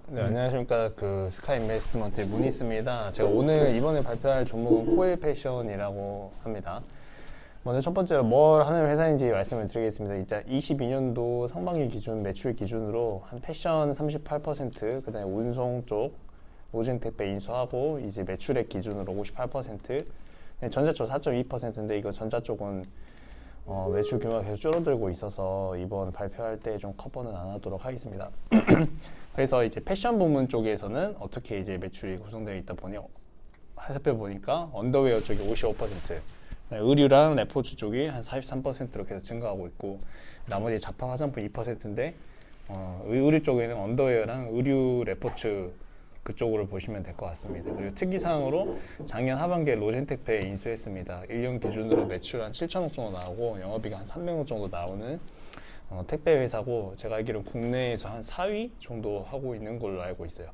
네, 안녕하십니까. 스카이 인베스트먼트의 문희스입니다. 제가 오늘 이번에 발표할 종목은 코엘 패션이라고 합니다. 먼저 첫 번째로 뭘 하는 회사인지 말씀을 드리겠습니다. 이제 22년도 상반기 기준 매출 기준으로 한 패션 38%, 그다음에 운송 쪽 로진 택배 인수하고 이제 매출액 기준으로 58%, 전자 쪽 4.2%인데 이거 전자 쪽은 매출 규모가 계속 줄어들고 있어서 이번 발표할 때 좀 커버는 안 하도록 하겠습니다. 그래서 이제 패션 부문 쪽에서는 어떻게 이제 매출이 구성되어 있다 보니 살펴보니까 언더웨어 쪽이 55%, 의류랑 레포츠 쪽이 한 43%로 계속 증가하고 있고 나머지 자파 화장품 2%인데 의류 쪽에는 언더웨어랑 의류 레포츠 그쪽으로 보시면 될 것 같습니다. 그리고 특이사항으로 작년 하반기에 로젠택배 인수했습니다. 1년 기준으로 매출 한 7천억 정도 나오고 영업이익 한 300억 정도 나오는 택배 회사고 제가 알기로는 국내에서 한 4위 정도 하고 있는 걸로 알고 있어요.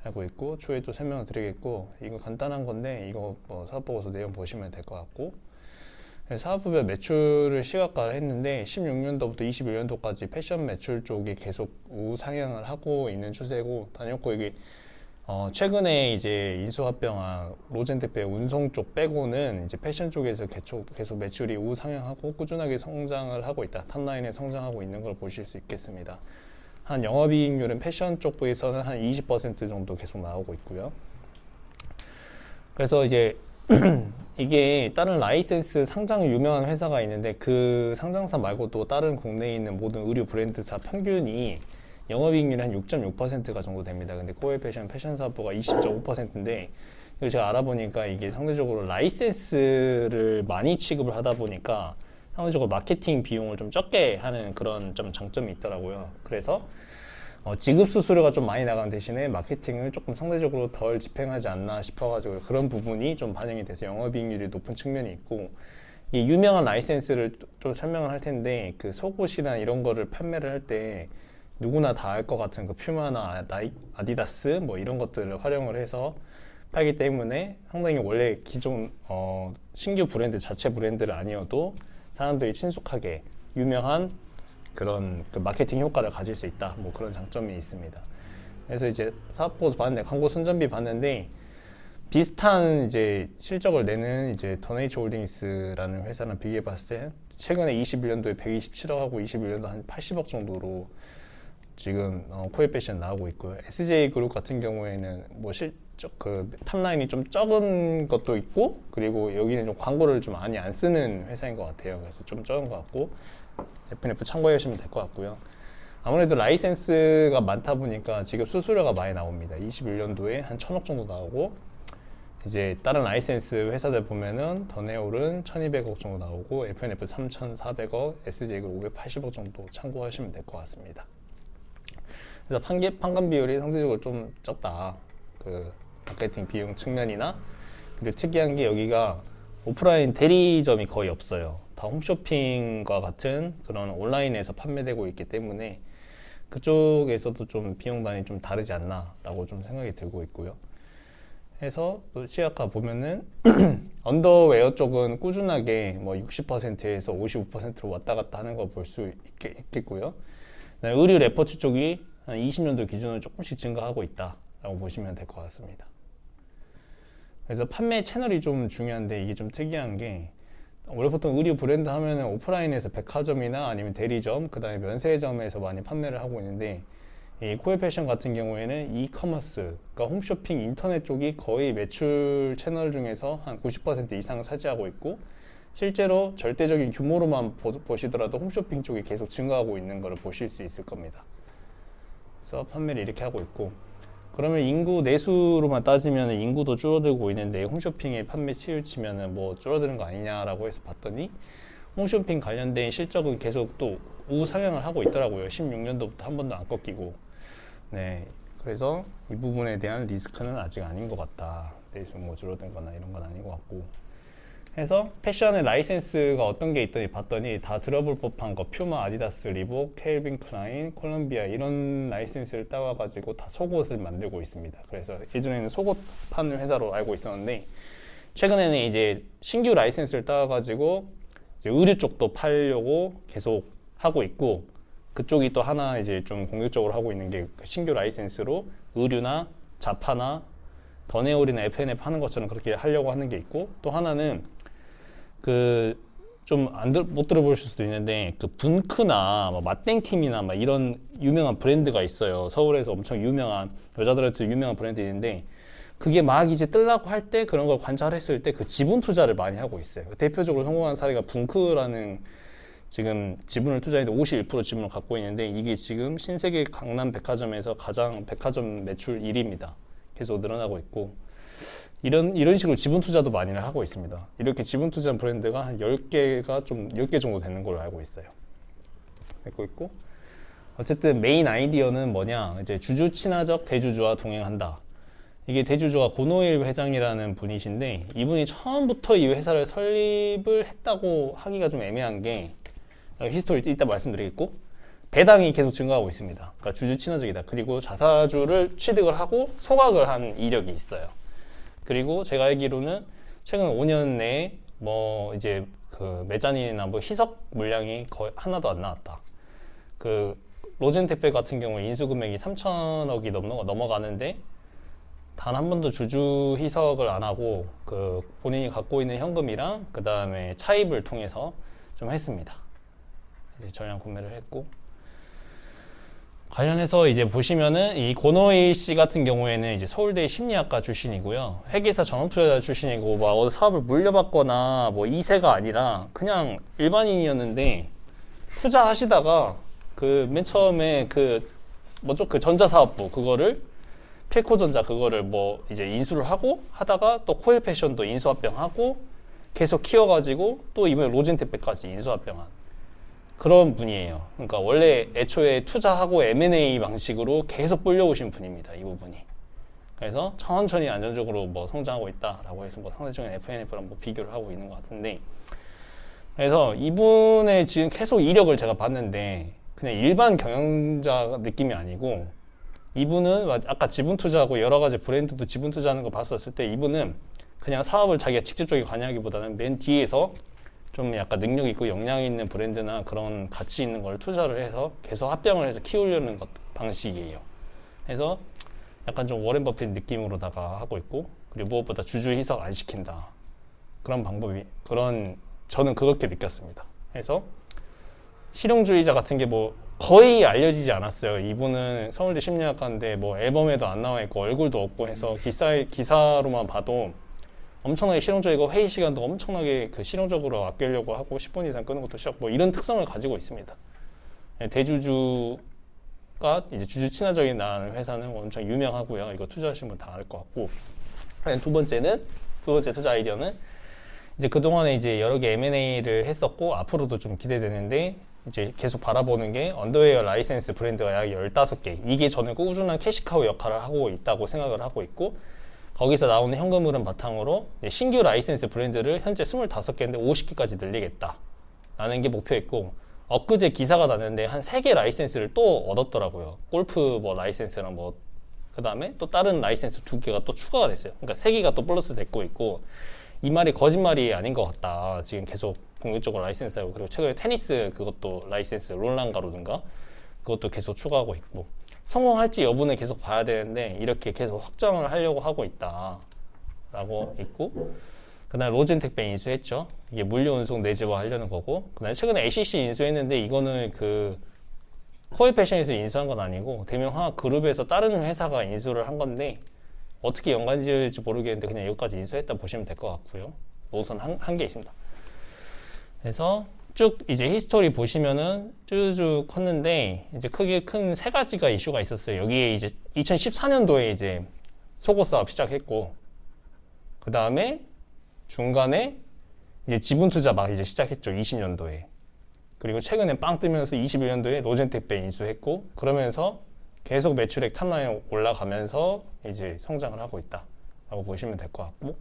알고 있고 추후에 또 설명을 드리겠고 이거 간단한 건데 이거 사업보고서 내용 보시면 될 것 같고 사업부별 매출을 시각화를 했는데 16년도부터 21년도까지 패션 매출 쪽이 계속 우상향을 하고 있는 추세고 다녔고 이게 최근에 이제 인수합병한 로젠택배 운송 쪽 빼고는 이제 패션 쪽에서 계속 매출이 우상향하고 꾸준하게 성장을 하고 있다. 탑라인에 성장하고 있는 걸 보실 수 있겠습니다. 한 영업이익률은 패션 쪽에서는 한 20% 정도 계속 나오고 있고요. 그래서 이제 이게 다른 라이센스 상장 유명한 회사가 있는데 그 상장사 말고도 다른 국내에 있는 모든 의류 브랜드사 평균이 영업이익률이 한 6.6%가 정도 됩니다. 근데 코엘 패션 사업부가 20.5%인데 이걸 제가 알아보니까 이게 상대적으로 라이센스를 많이 취급을 하다 보니까 상대적으로 마케팅 비용을 좀 적게 하는 그런 좀 장점이 있더라고요. 그래서 지급 수수료가 좀 많이 나간 대신에 마케팅을 조금 상대적으로 덜 집행하지 않나 싶어가지고 그런 부분이 좀 반영이 돼서 영업이익률이 높은 측면이 있고 이 유명한 라이센스를 좀 설명을 할 텐데 그 속옷이나 이런 거를 판매를 할 때 누구나 다 알 것 같은 그 퓨마나 아디다스 뭐 이런 것들을 활용을 해서 팔기 때문에 상당히 원래 기존 신규 브랜드 자체 브랜드를 아니어도 사람들이 친숙하게 유명한 그런 그 마케팅 효과를 가질 수 있다. 뭐 그런 장점이 있습니다. 그래서 이제 사업보고서 봤는데 광고 선전비 봤는데 비슷한 이제 실적을 내는 이제 더네이처 홀딩스라는 회사랑 비교해 봤을 때 최근에 21년도에 127억하고 21년도 한 80억 정도로 지금 코엘 패션 나오고 있고요. SJ 그룹 같은 경우에는 뭐 실적 그 탑라인이 좀 적은 것도 있고 그리고 여기는 좀 광고를 좀 많이 안 쓰는 회사인 것 같아요. 그래서 좀 적은 것 같고 FNF 참고해 주시면 될 것 같고요. 아무래도 라이센스가 많다 보니까 지급 수수료가 많이 나옵니다. 21년도에 한 1,000억 정도 나오고 이제 다른 라이센스 회사들 보면은 더네올은 1,200억 정도 나오고 FNF 3,400억, SJ그룹 580억 정도 참고하시면 될 것 같습니다. 그래서 판관 비율이 상대적으로 좀 적다. 그 마케팅 비용 측면이나 그리고 특이한 게 여기가 오프라인 대리점이 거의 없어요. 다 홈쇼핑과 같은 그런 온라인에서 판매되고 있기 때문에 그쪽에서도 좀 비용 단위 좀 다르지 않나 라고 좀 생각이 들고 있고요. 해서 또 시각화 보면은 언더웨어 쪽은 꾸준하게 뭐 60%에서 55%로 왔다 갔다 하는 거 볼 수 있겠고요. 의류 레포츠 쪽이 한 20년도 기준으로 조금씩 증가하고 있다라고 보시면 될 것 같습니다. 그래서 판매 채널이 좀 중요한데 이게 좀 특이한 게 원래 보통 의류 브랜드 하면은 오프라인에서 백화점이나 아니면 대리점, 그 다음에 면세점에서 많이 판매를 하고 있는데 이 코엘 패션 같은 경우에는 이커머스, 그러니까 홈쇼핑 인터넷 쪽이 거의 매출 채널 중에서 한 90% 이상을 차지하고 있고 실제로 절대적인 규모로만 보시더라도 홈쇼핑 쪽이 계속 증가하고 있는 것을 보실 수 있을 겁니다. 그래서 판매를 이렇게 하고 있고 그러면 인구 내수로만 따지면 인구도 줄어들고 있는데 홈쇼핑의 판매 치우치면은 뭐 줄어드는 거 아니냐라고 해서 봤더니 홈쇼핑 관련된 실적은 계속 또 우상향을 하고 있더라고요. 16년도부터 한 번도 안 꺾이고. 네. 그래서 이 부분에 대한 리스크는 아직 아닌 것 같다. 내수 뭐 줄어든 거나 이런 건 아닌 것 같고. 해서 패션의 라이센스가 어떤 게 있더니 봤더니 다 들어볼 법한 거 퓨마, 아디다스, 리복, 켈빈 클라인, 콜롬비아 이런 라이센스를 따와가지고 다 속옷을 만들고 있습니다. 그래서 예전에는 속옷 파는 회사로 알고 있었는데 최근에는 이제 신규 라이센스를 따와가지고 이제 의류 쪽도 팔려고 계속 하고 있고 그쪽이 또 하나 이제 좀 공격적으로 하고 있는 게 신규 라이센스로 의류나 자파나 더네올이나 FNF 하는 것처럼 그렇게 하려고 하는 게 있고, 또 하나는 그 좀 못 들어보실 수도 있는데 그 분크나 뭐 맛땡팀이나 막 이런 유명한 브랜드가 있어요. 서울에서 엄청 유명한 여자들한테 유명한 브랜드 있는데, 그게 막 이제 뜨려고 할 때 그런 걸 관찰했을 때 그 지분 투자를 많이 하고 있어요. 대표적으로 성공한 사례가 분크라는, 지금 지분을 투자했는데 51% 지분을 갖고 있는데, 이게 지금 신세계 강남 백화점에서 가장 백화점 매출 1위입니다. 계속 늘어나고 있고, 이런 식으로 지분 투자도 많이 하고 있습니다. 이렇게 지분 투자한 브랜드가 한 10개 정도 되는 걸로 알고 있어요. 알고 있고, 어쨌든 메인 아이디어는 뭐냐, 이제 주주 친화적 대주주와 동행한다. 이게 대주주가 고노일 회장이라는 분이신데, 이분이 처음부터 이 회사를 설립을 했다고 하기가 좀 애매한 게, 히스토리 이따 말씀드리겠고, 배당이 계속 증가하고 있습니다. 그러니까 주주 친화적이다. 그리고 자사주를 취득을 하고 소각을 한 이력이 있어요. 그리고 제가 알기로는 최근 5년 내에 뭐 이제 그 메자닌이나 뭐 희석 물량이 거의 하나도 안 나왔다. 그 로젠테페 같은 경우 인수 금액이 3천억이 넘어가는데 단 한 번도 주주 희석을 안 하고 그 본인이 갖고 있는 현금이랑 그 다음에 차입을 통해서 좀 했습니다. 이제 전량 구매를 했고, 관련해서 이제 보시면은 이 고노이 씨 같은 경우에는 이제 서울대 심리학과 출신이고요. 회계사 전업투자자 출신이고, 뭐 어디 사업을 물려받거나 뭐 2세가 아니라 그냥 일반인이었는데, 투자하시다가 그 맨 처음에 그 뭐죠? 그 전자사업부 그거를 필코전자 그거를 뭐 이제 인수를 하고 하다가 또 코일패션도 인수합병하고 계속 키워가지고 또 이번에 로젠테페까지 인수합병한 그런 분이에요. 그러니까 원래 애초에 투자하고 M&A 방식으로 계속 불려오신 분입니다. 이 부분이. 그래서 천천히 안정적으로 뭐 성장하고 있다라고 해서 뭐 상대적인 FNF랑 뭐 비교를 하고 있는 것 같은데, 그래서 이분의 지금 계속 이력을 제가 봤는데 그냥 일반 경영자 느낌이 아니고, 이분은 아까 지분 투자하고 여러 가지 브랜드도 지분 투자하는 거 봤었을 때 이분은 그냥 사업을 자기가 직접적으로 관여하기보다는 맨 뒤에서 좀 약간 능력 있고 역량 있는 브랜드나 그런 가치 있는 걸 투자를 해서 계속 합병을 해서 키우려는 방식이에요. 그래서 약간 좀 워렌 버핏 느낌으로다가 하고 있고, 그리고 무엇보다 주주 희석 안 시킨다. 그런 방법이, 저는 그렇게 느꼈습니다. 그래서 실용주의자 같은 게 뭐 거의 알려지지 않았어요. 이분은 서울대 심리학과인데 뭐 앨범에도 안 나와 있고 얼굴도 없고 해서 기사로만 봐도 엄청나게 실용적이고, 회의 시간도 엄청나게 그 실용적으로 아끼려고 하고 10분 이상 끄는 것도 싫고 뭐 이런 특성을 가지고 있습니다. 대주주가 이제 주주 친화적인 회사는 엄청 유명하고요. 이거 투자하시는 분 다 알 것 같고, 두 번째 투자 아이디어는 이제 그동안에 이제 여러 개 M&A를 했었고 앞으로도 좀 기대되는데, 이제 계속 바라보는 게 언더웨어 라이센스 브랜드가 약 15개. 이게 저는 꾸준한 캐시카우 역할을 하고 있다고 생각을 하고 있고, 거기서 나오는 현금 흐름 바탕으로 신규 라이센스 브랜드를 현재 25개인데 50개까지 늘리겠다 라는 게 목표였고, 엊그제 기사가 났는데 한 3개 라이센스를 또 얻었더라고요. 골프 뭐 라이센스랑 뭐 그 다음에 또 다른 라이센스 2개가 또 추가가 됐어요. 그러니까 3개가 또 플러스 됐고 있고, 이 말이 거짓말이 아닌 것 같다. 지금 계속 공격적으로 라이센스하고, 그리고 최근에 테니스 그것도 라이센스 롤랑가로든가 그것도 계속 추가하고 있고, 성공할지 여부는 계속 봐야 되는데 이렇게 계속 확정을 하려고 하고 있다 라고 있고, 그다음에 로젠텍배 인수했죠. 이게 물류 운송 내재화 하려는 거고, 그다음에 최근에 ACC 인수했는데 이거는 그 코일 패션에서 인수한 건 아니고 대명화학 그룹에서 다른 회사가 인수를 한 건데, 어떻게 연관지을지 모르겠는데 그냥 여기까지 인수했다 보시면 될 것 같고요. 우선 한 개 있습니다. 그래서 쭉 이제 히스토리 보시면은 쭉 컸는데, 이제 크게 큰 3가지가 이슈가 있었어요. 여기에 이제 2014년도에 이제 속옷 사업 시작했고, 그 다음에 중간에 이제 지분 투자 막 이제 시작했죠. 20년도에. 그리고 최근에 빵 뜨면서 21년도에 로젠텍배 인수했고, 그러면서 계속 매출액 탑라인 올라가면서 이제 성장을 하고 있다라고 보시면 될 것 같고,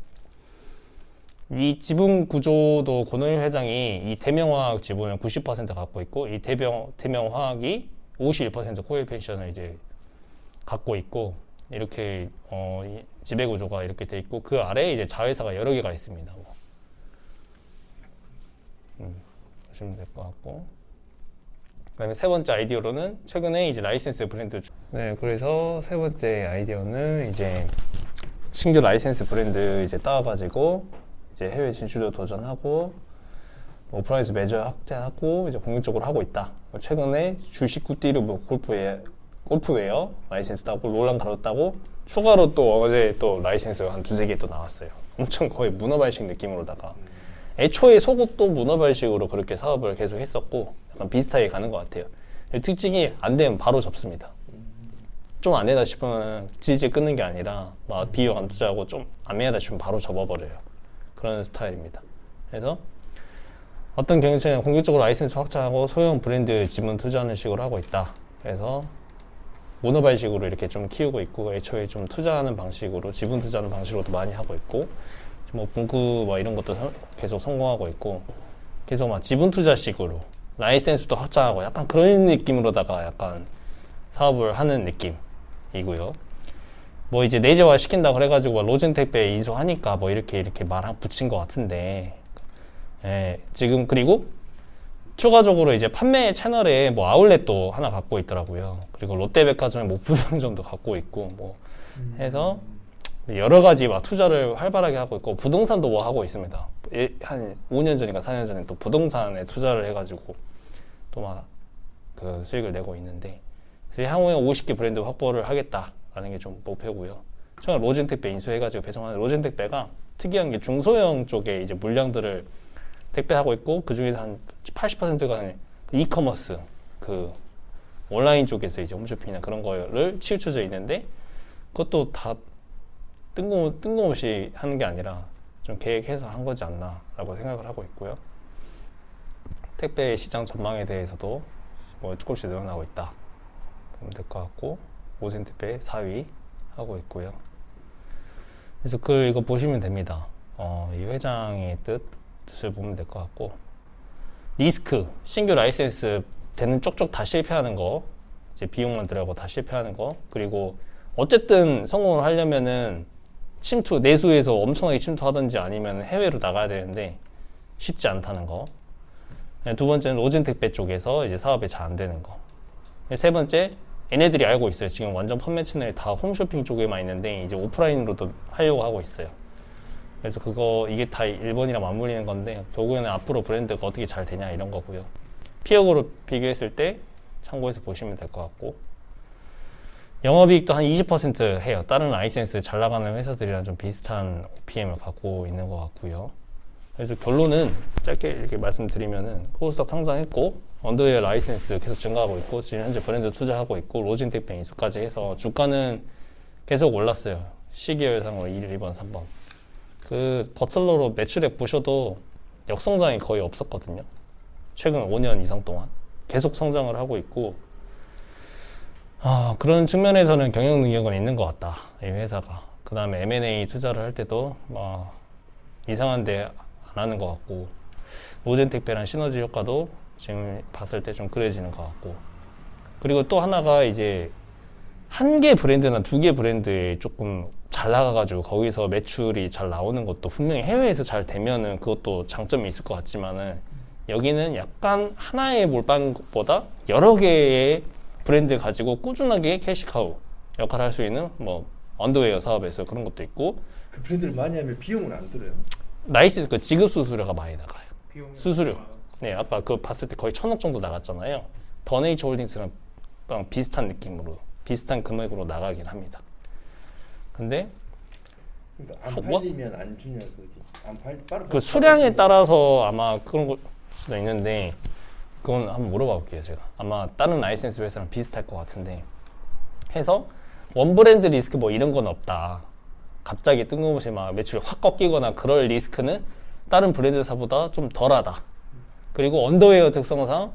이 지분 구조도 고노일 회장이 이 대명화학 지분을 90% 갖고 있고, 이 대명화학이 51% 코일 펜션을 이제 갖고 있고, 이렇게 지배 구조가 이렇게 돼 있고, 그 아래에 이제 자회사가 여러 개가 있습니다. 보시면 될 것 같고, 그다음에 세 번째 아이디어로는 최근에 이제 라이센스 브랜드 네, 그래서 세 번째 아이디어는 이제 신규 라이센스 브랜드 이제 따가지고 이제 해외 진출도 도전하고 오프라인에서 매저 확대하고 이제 공격적으로 하고 있다. 최근에 주식 굿디로 뭐 골프웨어 라이센스 따고 롤랑 가로 따고 추가로 또 어제 또 라이센스가 한 두세 개 또 나왔어요. 엄청 거의 문어발식 느낌으로다가 애초에 속옷도 문어발식으로 그렇게 사업을 계속 했었고 약간 비슷하게 가는 것 같아요. 특징이 안 되면 바로 접습니다. 좀 안 되다 싶으면 질질 끊는 게 아니라 막 비용 안 투자하고 좀 안 매다 싶으면 바로 접어버려요. 그런 스타일입니다. 그래서 어떤 경영체는 공격적으로 라이센스 확장하고 소형 브랜드 지분 투자하는 식으로 하고 있다. 그래서 모노발식으로 이렇게 좀 키우고 있고 애초에 좀 투자하는 방식으로 지분 투자하는 방식으로도 많이 하고 있고 뭐 분구 뭐 이런 것도 계속 성공하고 있고 계속 막 지분 투자식으로 라이센스도 확장하고 약간 그런 느낌으로다가 약간 사업을 하는 느낌이고요. 뭐 이제 내재화 시킨다 그래가지고 로젠 택배 인수하니까 뭐 이렇게 말 붙인 것 같은데 예, 지금 그리고 추가적으로 이제 판매 채널에 뭐 아울렛도 하나 갖고 있더라고요. 그리고 롯데백화점에 목포병점도 갖고 있고 뭐 해서 여러 가지 막 투자를 활발하게 하고 있고 부동산도 뭐 하고 있습니다. 한 5년 전인가 4년 전에 또 부동산에 투자를 해가지고 또 막 그 수익을 내고 있는데 그래서 향후에 50개 브랜드 확보를 하겠다라는 게 좀 목표고요. 처음에 로젠택배 인수해가지고 배송하는 로젠택배가 특이한 게 중소형 쪽에 이제 물량들을 택배하고 있고 그 중에서 한 80%가 이커머스 그 온라인 쪽에서 이제 홈쇼핑이나 그런 거를 치우쳐져 있는데 그것도 다 뜬금없이 하는 게 아니라 좀 계획해서 한 거지 않나 라고 생각을 하고 있고요. 택배 시장 전망에 대해서도 뭐 조금씩 늘어나고 있다 그러면 될 것 같고 오센택배 4위 하고 있고요. 그래서 이거 보시면 됩니다. 이 회장의 뜻을 보면 될 것 같고 리스크, 신규 라이센스 되는 쪽쪽 다 실패하는 거 이제 비용만 들어가고 다 실패하는 거 그리고 어쨌든 성공을 하려면은 내수에서 엄청나게 침투하든지 아니면 해외로 나가야 되는데 쉽지 않다는 거. 두 번째는 로젠택배 쪽에서 이제 사업이 잘 안 되는 거. 세 번째, 얘네들이 알고 있어요. 지금 완전 판매 채널이 다 홈쇼핑 쪽에만 있는데 이제 오프라인으로도 하려고 하고 있어요. 그래서 이게 다 일본이랑 맞물리는 건데 결국에는 앞으로 브랜드가 어떻게 잘 되냐 이런 거고요. 피어그룹 비교했을 때 참고해서 보시면 될 것 같고 영업이익도 한 20% 해요. 다른 라이센스 잘 나가는 회사들이랑 좀 비슷한 OPM을 갖고 있는 것 같고요. 그래서 결론은 짧게 이렇게 말씀드리면은 코스닥 상장했고 언더웨어 라이센스 계속 증가하고 있고 지금 현재 브랜드 투자하고 있고 로진택배 인수까지 해서 주가는 계속 올랐어요. 시계열상으로 1, 2번, 3번. 그 버틀러로 매출액 보셔도 역성장이 거의 없었거든요. 최근 5년 이상 동안 계속 성장을 하고 있고 그런 측면에서는 경영 능력은 있는 것 같다. 이 회사가. 그 다음에 M&A 투자를 할 때도 이상한데 안 하는 것 같고 로젠택배랑 시너지 효과도 지금 봤을 때 좀 그려지는 것 같고 그리고 또 하나가 이제 한 개 브랜드나 두 개 브랜드에 조금 잘 나가가지고 거기서 매출이 잘 나오는 것도 분명히 해외에서 잘 되면은 그것도 장점이 있을 것 같지만은 여기는 약간 하나의 몰빵보다 여러 개의 브랜드 가지고 꾸준하게 캐시카우 역할을 할 수 있는 뭐 언더웨어 사업에서 그런 것도 있고 그 브랜드를 많이 하면 비용은 안 들어요? 라이센스 그 지급 수수료가 많이 나가요. 수수료. 네, 아까 봤을 때 거의 1,000억 정도 나갔잖아요. 더네이처 홀딩스랑 비슷한 느낌으로 비슷한 금액으로 나가긴 합니다. 근데 그러니까 안 팔리면 안 주냐 그거지. 그 수량에 따라서 아마 그런 걸 수도 있는데 그건 한번 물어봐 볼게요. 제가 아마 다른 라이센스 회사랑 비슷할 것 같은데 해서 원브랜드 리스크 뭐 이런 건 없다. 갑자기 뜬금없이 막 매출이 확 꺾이거나 그럴 리스크는 다른 브랜드사보다 좀 덜하다. 그리고 언더웨어 특성상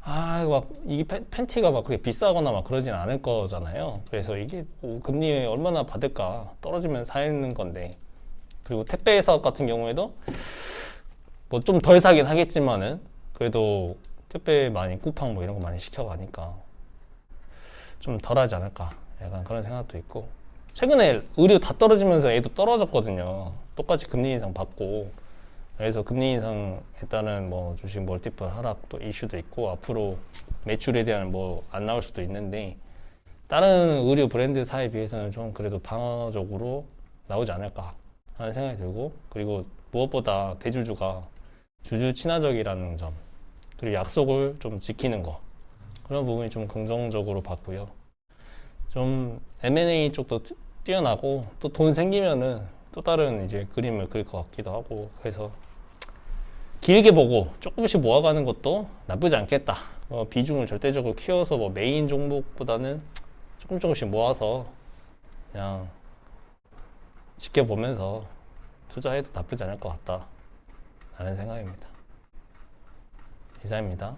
막 이게 팬티가 막 그렇게 비싸거나 막 그러진 않을 거잖아요. 그래서 이게 금리 얼마나 받을까 떨어지면 사는 건데 그리고 택배 사업 같은 경우에도 뭐 좀 덜 사긴 하겠지만은 그래도 택배 많이 쿠팡 뭐 이런 거 많이 시켜가니까 좀 덜하지 않을까 약간 그런 생각도 있고 최근에 의류 다 떨어지면서 애도 떨어졌거든요. 똑같이 금리 인상 받고 그래서 금리 인상에 따른 뭐 주식 멀티플 하락도 이슈도 있고 앞으로 매출에 대한 뭐 안 나올 수도 있는데 다른 의류 브랜드사에 비해서는 좀 그래도 방어적으로 나오지 않을까 하는 생각이 들고 그리고 무엇보다 대주주가 주주 친화적이라는 점 그리고 약속을 좀 지키는 거 그런 부분이 좀 긍정적으로 봤고요. 좀 M&A 쪽도 뛰어나고 또 돈 생기면은 또 다른 이제 그림을 그릴 것 같기도 하고 그래서 길게 보고 조금씩 모아가는 것도 나쁘지 않겠다. 비중을 절대적으로 키워서 뭐 메인 종목보다는 조금씩 모아서 그냥 지켜보면서 투자해도 나쁘지 않을 것 같다 라는 생각입니다. 이상입니다.